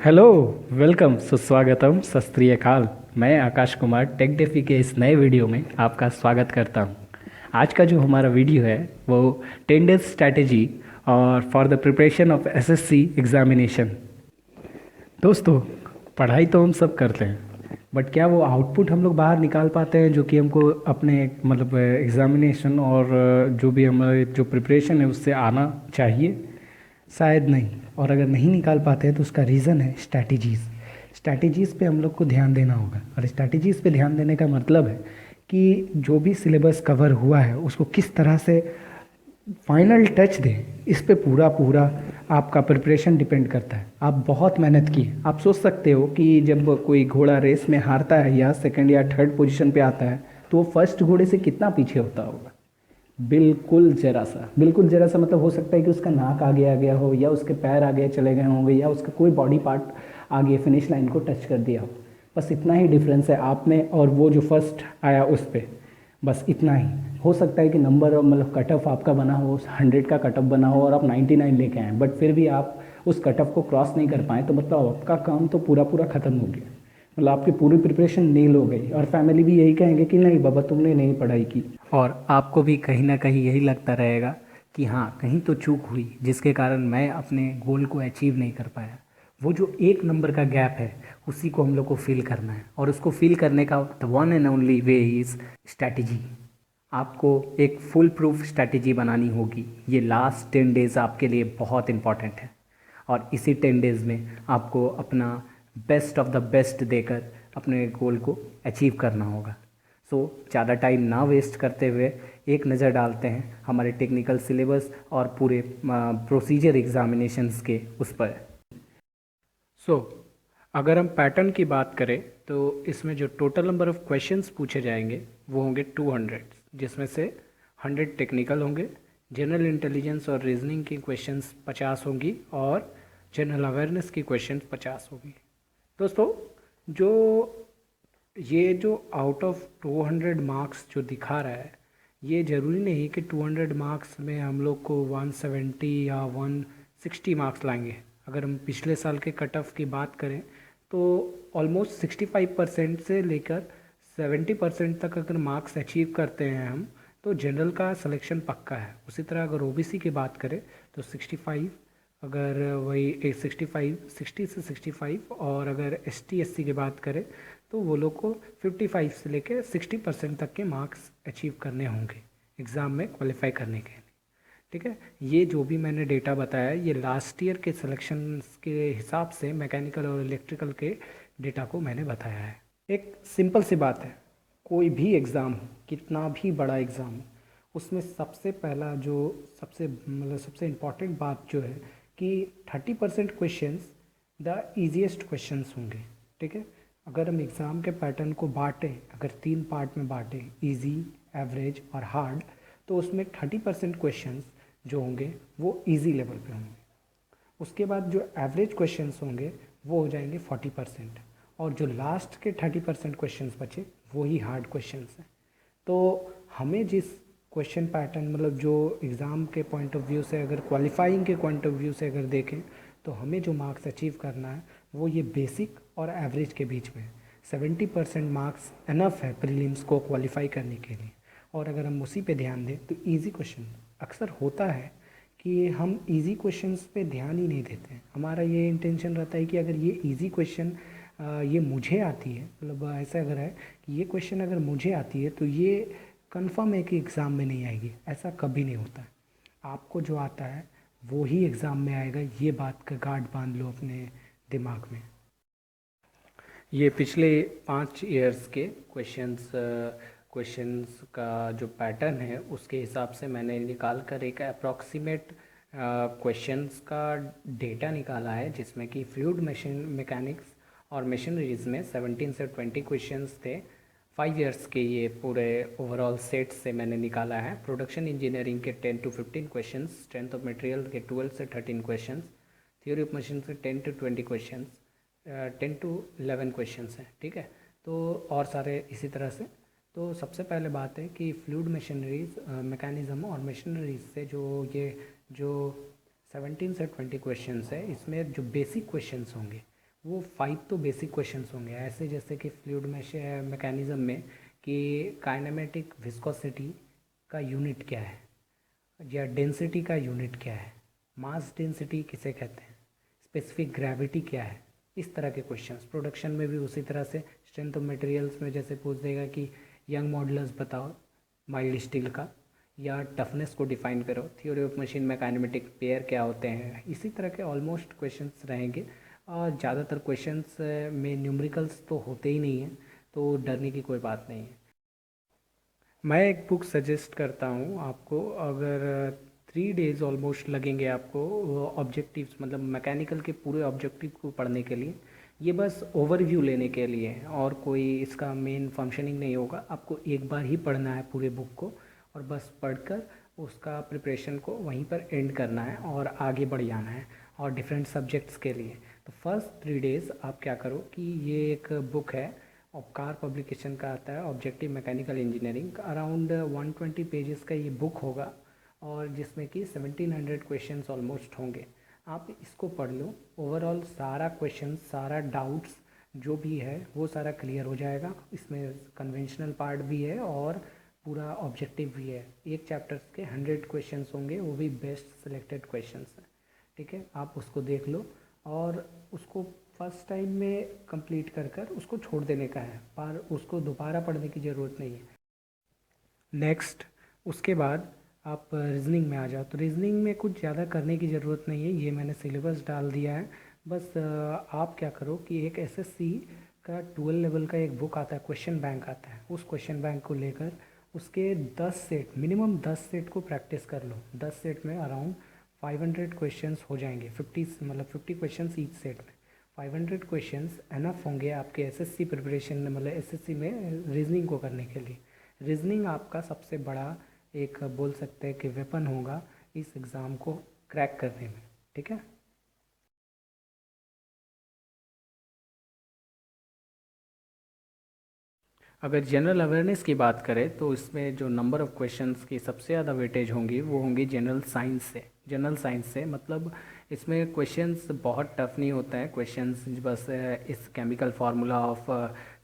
Hello. Welcome, सुस्वागतम, सत श्री अकाल। मैं आकाश कुमार टेक डेफी के इस नए वीडियो में आपका स्वागत करता हूं। आज का जो हमारा वीडियो है वो 10 डेज स्ट्रैटेजी और for the preparation of SSC examination. दोस्तों, पढ़ाई तो हम सब करते हैं, बट क्या वो आउटपुट हम लोग बाहर निकाल पाते हैं जो कि हमको अपने मतलब एग्जामिनेशन और जो भी हमारे जो प्रिपरेशन है उससे आना चाहिए? शायद नहीं। और अगर नहीं निकाल पाते हैं तो उसका रीज़न है स्ट्रैटेजीज़। स्ट्रैटेजीज़ पे हम लोग को ध्यान देना होगा, और स्ट्रैटेजीज़ पे ध्यान देने का मतलब है कि जो भी सिलेबस कवर हुआ है उसको किस तरह से फाइनल टच दें। इस पे पूरा पूरा आपका प्रिपरेशन डिपेंड करता है। आप बहुत मेहनत की, आप सोच सकते हो कि जब कोई घोड़ा रेस में हारता है या सेकंड या थर्ड पोजीशन पे आता है तो वो फर्स्ट घोड़े से कितना पीछे होता होगा? बिल्कुल जरा सा मतलब हो सकता है कि उसका नाक आगे आ गया हो, या उसके पैर आगे चले गए होंगे, या उसका कोई बॉडी पार्ट आगे फिनिश लाइन को टच कर दिया हो। बस इतना ही डिफरेंस है आप में और वो जो फर्स्ट आया उस पर। बस इतना ही हो सकता है कि नंबर मतलब कट ऑफ आपका बना हो 100 का कट ऑफ बना हो और आप 99 लेके आए, बट फिर भी आप उस कट ऑफ को क्रॉस नहीं कर पाए, तो मतलब आपका काम तो पूरा पूरा ख़त्म हो गया। मतलब आपकी पूरी प्रिपरेशन नील हो गई, और फैमिली भी यही कहेंगे कि नहीं बाबा तुमने नहीं पढ़ाई की। और आपको भी कहीं ना कहीं यही लगता रहेगा कि हाँ, कहीं तो चूक हुई जिसके कारण मैं अपने गोल को अचीव नहीं कर पाया। वो जो एक नंबर का गैप है उसी को हम लोग को फिल करना है, और उसको फिल करने का the one and only way is strategy. आपको एक फुल प्रूफ स्ट्रैटेजी बनानी होगी। ये लास्ट 10 डेज़ आपके लिए बहुत इंपॉर्टेंट है, और इसी 10 डेज़ में आपको अपना बेस्ट ऑफ द बेस्ट देकर अपने गोल को अचीव करना होगा। सो ज़्यादा टाइम ना वेस्ट करते हुए एक नज़र डालते हैं हमारे टेक्निकल सिलेबस और पूरे प्रोसीजर एग्जामिनेशंस के उस पर। सो अगर हम पैटर्न की बात करें तो इसमें जो टोटल नंबर ऑफ़ क्वेश्चंस पूछे जाएंगे वो होंगे 200, जिसमें से 100 टेक्निकल होंगे। जनरल इंटेलिजेंस और रीजनिंग की क्वेश्चंस 50 होंगी, और जनरल अवेयरनेस की क्वेश्चंस 50 होगी। दोस्तों, जो ये जो आउट ऑफ 200 मार्क्स जो दिखा रहा है, ये ज़रूरी नहीं कि 200 मार्क्स में हम लोग को 170 या 160 मार्क्स लाएंगे। अगर हम पिछले साल के कट ऑफ की बात करें तो ऑलमोस्ट 65% से लेकर 70% तक अगर मार्क्स अचीव करते हैं हम, तो जनरल का सिलेक्शन पक्का है। उसी तरह अगर ओबीसी की बात करें तो 65, अगर वही 60 से 65, और अगर एसटी एससी की बात करें तो वो लोग को 55 से लेकर 60% तक के मार्क्स अचीव करने होंगे एग्ज़ाम में क्वालिफाई करने के लिए। ठीक है, ये जो भी मैंने डेटा बताया ये लास्ट ईयर के सिलेक्शन के हिसाब से मैकेनिकल और इलेक्ट्रिकल के डेटा को मैंने बताया है। एक सिंपल सी बात है, कोई भी एग्ज़ाम हो, कितना भी बड़ा एग्ज़ाम हो, उसमें सबसे पहला जो सबसे इम्पॉर्टेंट बात जो है कि 30% क्वेश्चंस द ईजीएस्ट क्वेश्चंस होंगे। ठीक है, अगर हम एग्ज़ाम के पैटर्न को बांटें, अगर 3 पार्ट में बांटें, इजी, एवरेज और हार्ड, तो उसमें 30% क्वेश्चंस जो होंगे वो इजी लेवल पे होंगे। उसके बाद जो एवरेज क्वेश्चंस होंगे वो हो जाएंगे 40%, और जो लास्ट के 30% क्वेश्चंस बचे वो ही हार्ड क्वेश्चंस हैं। तो हमें जिस क्वेश्चन पैटर्न मतलब जो एग्ज़ाम के पॉइंट ऑफ व्यू से, अगर क्वालिफाइंग के पॉइंट ऑफ व्यू से अगर देखें, तो हमें जो मार्क्स अचीव करना है वो ये बेसिक और एवरेज के बीच में 70% मार्क्स इनफ है प्रीलिम्स को क्वालिफाई करने के लिए। और अगर हम उसी पे ध्यान दें तो इजी क्वेश्चन, अक्सर होता है कि हम इजी क्वेश्चंस पे ध्यान ही नहीं देते हैं। हमारा ये इंटेंशन रहता है कि अगर ये इजी क्वेश्चन ये मुझे आती है, मतलब ऐसा अगर है कि ये क्वेश्चन अगर मुझे आती है तो ये कंफर्म है कि एग्ज़ाम में नहीं आएगी। ऐसा कभी नहीं होता है। आपको जो आता है वो ही एग्ज़ाम में आएगा, ये बात का गार्ड बांध लो अपने दिमाग में। ये पिछले 5 ईयर्स के क्वेश्चंस का जो पैटर्न है उसके हिसाब से मैंने निकाल कर एक अप्रॉक्सीमेट क्वेश्चंस का डेटा निकाला है, जिसमें कि फ्लूइड मशीन मैकेनिक्स और मशीनरीज में 17 से 20 क्वेश्चंस थे। 5 ईयर्स के ये पूरे ओवरऑल सेट से मैंने निकाला है। प्रोडक्शन इंजीनियरिंग के 10 to 15 questions, strength of material के 12 से 13 क्वेश्चंस, थ्योरी ऑफ मशीन से 10 to 20 क्वेश्चंस, 10 to 11 क्वेश्चंस हैं। ठीक है, तो और सारे इसी तरह से। तो सबसे पहले बात है कि फ्लूइड मशीनरीज मैकेनिज़्म और मशीनरीज से जो 17 से 20 क्वेश्चंस है, इसमें जो बेसिक क्वेश्चंस होंगे वो 5 तो बेसिक क्वेश्चंस होंगे, ऐसे जैसे कि फ्लूइड मैकेनिज्म में कि काइनेमेटिक विस्कोसिटी का यूनिट क्या है, या डेंसिटी का यूनिट क्या है, मास डेंसिटी किसे कहते हैं, स्पेसिफिक ग्रेविटी क्या है, इस तरह के क्वेश्चंस। प्रोडक्शन में भी उसी तरह से स्ट्रेंथ ऑफ मटेरियल्स में जैसे पूछ देगा कि यंग मॉडुलस बताओ माइल्ड स्टील का, या टफनेस को डिफाइन करो, थ्योरी ऑफ मशीन में काइनेमेटिक पेयर क्या होते हैं, इसी तरह के ऑलमोस्ट क्वेश्चंस रहेंगे। और ज़्यादातर क्वेश्चंस में न्यूमेरिकल्स तो होते ही नहीं हैं, तो डरने की कोई बात नहीं है। मैं एक बुक सजेस्ट करता हूँ आपको, अगर 3 डेज़ ऑलमोस्ट लगेंगे आपको ऑब्जेक्टिव्स मतलब मैकेनिकल के पूरे ऑब्जेक्टिव को पढ़ने के लिए, ये बस ओवरव्यू लेने के लिए है और कोई इसका मेन फंक्शनिंग नहीं होगा। आपको एक बार ही पढ़ना है पूरे बुक को, और बस पढ़कर उसका प्रिपरेशन को वहीं पर एंड करना है और आगे बढ़ जाना है और डिफरेंट सब्जेक्ट्स के लिए। तो फर्स्ट 3 डेज़ आप क्या करो कि ये एक बुक है, ऑपकार पब्लिकेशन का आता है, objective mechanical engineering, around 120 pages का ये बुक होगा, और जिसमें कि 1700 क्वेश्चंस ऑलमोस्ट होंगे। आप इसको पढ़ लो, ओवरऑल सारा क्वेश्चन सारा डाउट्स जो भी है वो सारा क्लियर हो जाएगा। इसमें कन्वेंशनल पार्ट भी है और पूरा ऑब्जेक्टिव भी है। एक चैप्टर के 100 क्वेश्चंस होंगे, वो भी बेस्ट सिलेक्टेड क्वेश्चंस हैं। ठीक है, आप उसको देख लो और उसको फर्स्ट टाइम में कंप्लीट कर कर उसको छोड़ देने का है, पर उसको दोबारा पढ़ने की ज़रूरत नहीं है। नेक्स्ट उसके बाद आप रीजनिंग में आ जाओ। तो रीजनिंग में कुछ ज़्यादा करने की ज़रूरत नहीं है, ये मैंने सिलेबस डाल दिया है। बस आप क्या करो कि एक एसएससी का 12 लेवल का एक बुक आता है, क्वेश्चन बैंक आता है, उस क्वेश्चन बैंक को लेकर उसके 10 सेट, मिनिमम 10 सेट को प्रैक्टिस कर लो। 10 सेट में अराउंड 500 क्वेश्चंस हो जाएंगे, 50 मतलब 50 क्वेश्चंस ईच सेट में। 500 क्वेश्चंस एनफ होंगे आपके एसएससी प्रिपरेशन में, मतलब एसएससी में रीजनिंग को करने के लिए। रीजनिंग आपका सबसे बड़ा एक बोल सकते हैं कि वेपन होगा इस एग्ज़ाम को क्रैक करने में। ठीक है, अगर जनरल अवेयरनेस की बात करें तो इसमें जो नंबर ऑफ़ क्वेश्चंस की सबसे ज़्यादा वेटेज होंगी वो होंगी जनरल साइंस से। जनरल साइंस से मतलब इसमें क्वेश्चंस बहुत टफ नहीं होता है। क्वेश्चंस बस इस केमिकल फार्मूला ऑफ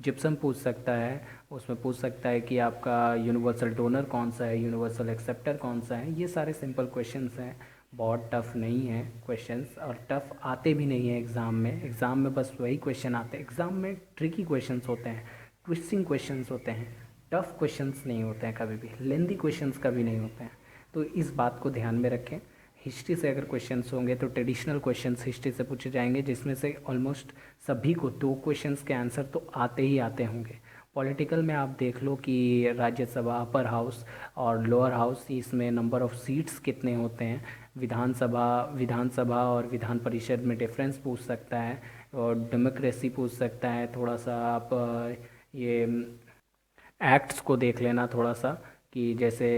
जिप्सम पूछ सकता है, उसमें पूछ सकता है कि आपका यूनिवर्सल डोनर कौन सा है, यूनिवर्सल एक्सेप्टर कौन सा है। ये सारे सिंपल क्वेश्चंस हैं, बहुत टफ नहीं है क्वेश्चंस, और टफ आते भी नहीं हैं एग्ज़ाम में। एग्ज़ाम में बस वही क्वेश्चन आते हैं। एग्ज़ाम में ट्रिकी क्वेश्चंस होते हैं, ट्विस्टिंग क्वेश्चंस होते हैं, टफ क्वेश्चंस नहीं होते हैं, कभी भी लेंदी क्वेश्चंस कभी नहीं होते हैं। तो इस बात को ध्यान में रखें। हिस्ट्री से अगर क्वेश्चंस होंगे तो ट्रेडिशनल क्वेश्चंस हिस्ट्री से पूछे जाएंगे, जिसमें से ऑलमोस्ट सभी को 2 क्वेश्चंस के आंसर तो आते ही आते होंगे। पॉलिटिकल में आप देख लो कि राज्यसभा, अपर हाउस और लोअर हाउस, इसमें नंबर ऑफ़ सीट्स कितने होते हैं। विधानसभा और विधान परिषद में डिफरेंस पूछ सकता है, और डेमोक्रेसी पूछ सकता है। थोड़ा सा आप ये एक्ट्स को देख लेना थोड़ा सा, कि जैसे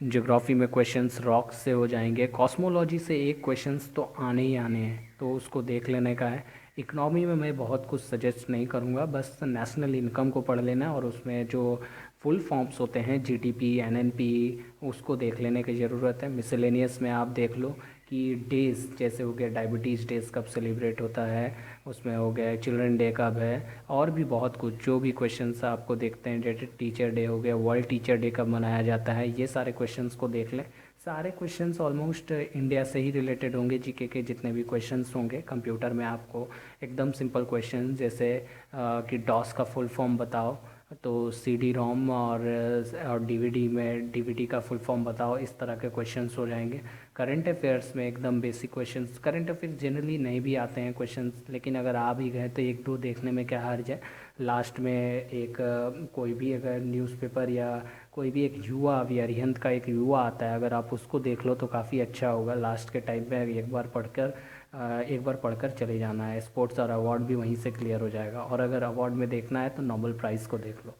ज्योग्राफी में क्वेश्चंस रॉक्स से हो जाएंगे। कॉस्मोलॉजी से एक क्वेश्चंस तो आने ही आने हैं, तो उसको देख लेने का है। इकनॉमी में मैं बहुत कुछ सजेस्ट नहीं करूँगा, बस नेशनल इनकम को पढ़ लेना, और उसमें जो फुल फॉर्म्स होते हैं जीडीपी, एनएनपी, उसको देख लेने की ज़रूरत है। मिसलेनियस में आप देख लो कि डेज़ जैसे हो गया, डायबिटीज़ डेज़ कब सेलिब्रेट होता है, उसमें हो गया चिल्ड्रन डे कब है, और भी बहुत कुछ जो भी क्वेश्चंस आपको देखते हैं, जैसे टीचर डे हो गया, वर्ल्ड टीचर डे कब मनाया जाता है, ये सारे क्वेश्चंस को देख लें। सारे क्वेश्चंस ऑलमोस्ट इंडिया से ही रिलेटेड होंगे। जीके के जितने भी क्वेश्चंस होंगे, कंप्यूटर में आपको एकदम सिंपल क्वेश्चन जैसे कि डॉस का फुल फॉर्म बताओ, तो सी डी रोम और डीवीडी में डीवीडी का फुल फॉर्म बताओ, इस तरह के क्वेश्चंस हो जाएंगे। करंट अफेयर्स में एकदम basic questions, current affairs generally नहीं भी आते हैं क्वेश्चंस, लेकिन अगर आ भी गए तो 1-2 देखने में क्या हर्ज है। लास्ट में एक कोई भी अगर न्यूज़पेपर या कोई भी एक युवा अरिहंत का एक युवा आता है, अगर आप उसको देख लो तो काफ़ी अच्छा होगा। लास्ट के टाइम पे एक बार पढ़कर चले जाना है। स्पोर्ट्स और अवार्ड भी वहीं से क्लियर हो जाएगा, और अगर अवार्ड में देखना है तो नोबेल प्राइज़ को देख लो।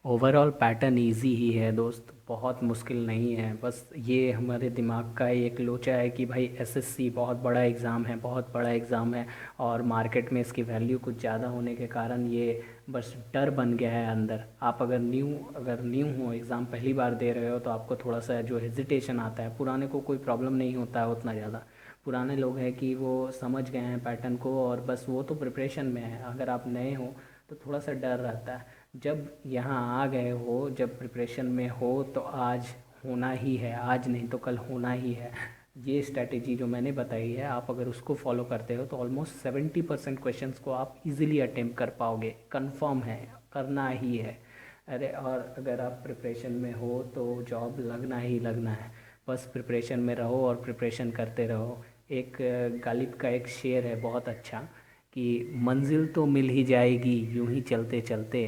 ओवरऑल पैटर्न इजी ही है दोस्त, बहुत मुश्किल नहीं है। बस ये हमारे दिमाग का एक लोचा है कि भाई एसएससी बहुत बड़ा एग्ज़ाम है, बहुत बड़ा एग्ज़ाम है, और मार्केट में इसकी वैल्यू कुछ ज़्यादा होने के कारण ये बस डर बन गया है अंदर। आप अगर न्यू हो, एग्ज़ाम पहली बार दे रहे हो, तो आपको थोड़ा सा जो हेजिटेशन आता है, पुराने को कोई प्रॉब्लम नहीं होता है उतना ज़्यादा, पुराने लोग हैं कि वो समझ गए हैं पैटर्न को और बस वो तो प्रिपरेशन में है। अगर आप नए हो तो थोड़ा सा डर रहता है। जब यहाँ आ गए हो, जब प्रिपरेशन में हो, तो आज होना ही है, आज नहीं तो कल होना ही है। ये स्ट्रैटेजी जो मैंने बताई है, आप अगर उसको फॉलो करते हो तो ऑलमोस्ट 70% क्वेश्चंस को आप इजीली अटेम्प्ट कर पाओगे। कंफर्म है, करना ही है। अरे और अगर आप प्रिपरेशन में हो तो जॉब लगना ही लगना है। बस प्रिपरेशन में रहो और प्रिपरेशन करते रहो। एक गालिब का एक शेर है बहुत अच्छा, कि मंजिल तो मिल ही जाएगी यूं ही चलते चलते,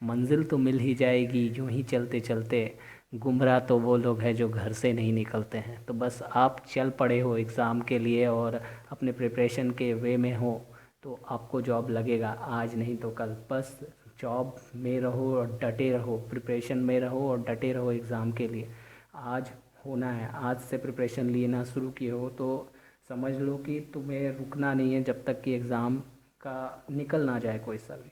मंजिल तो मिल ही जाएगी यूं ही चलते चलते, गुमराह तो वो लोग हैं जो घर से नहीं निकलते हैं। तो बस आप चल पड़े हो एग्ज़ाम के लिए और अपने प्रिपरेशन के वे में हो, तो आपको जॉब लगेगा, आज नहीं तो कल। बस जॉब में रहो और डटे रहो, प्रिपरेशन में रहो और डटे रहो एग्ज़ाम के लिए। आज होना है। आज से प्रिपरेशन लेना शुरू किए हो तो समझ लो कि तुम्हें रुकना नहीं है जब तक कि एग्ज़ाम का निकल ना जाए कोई सा भी।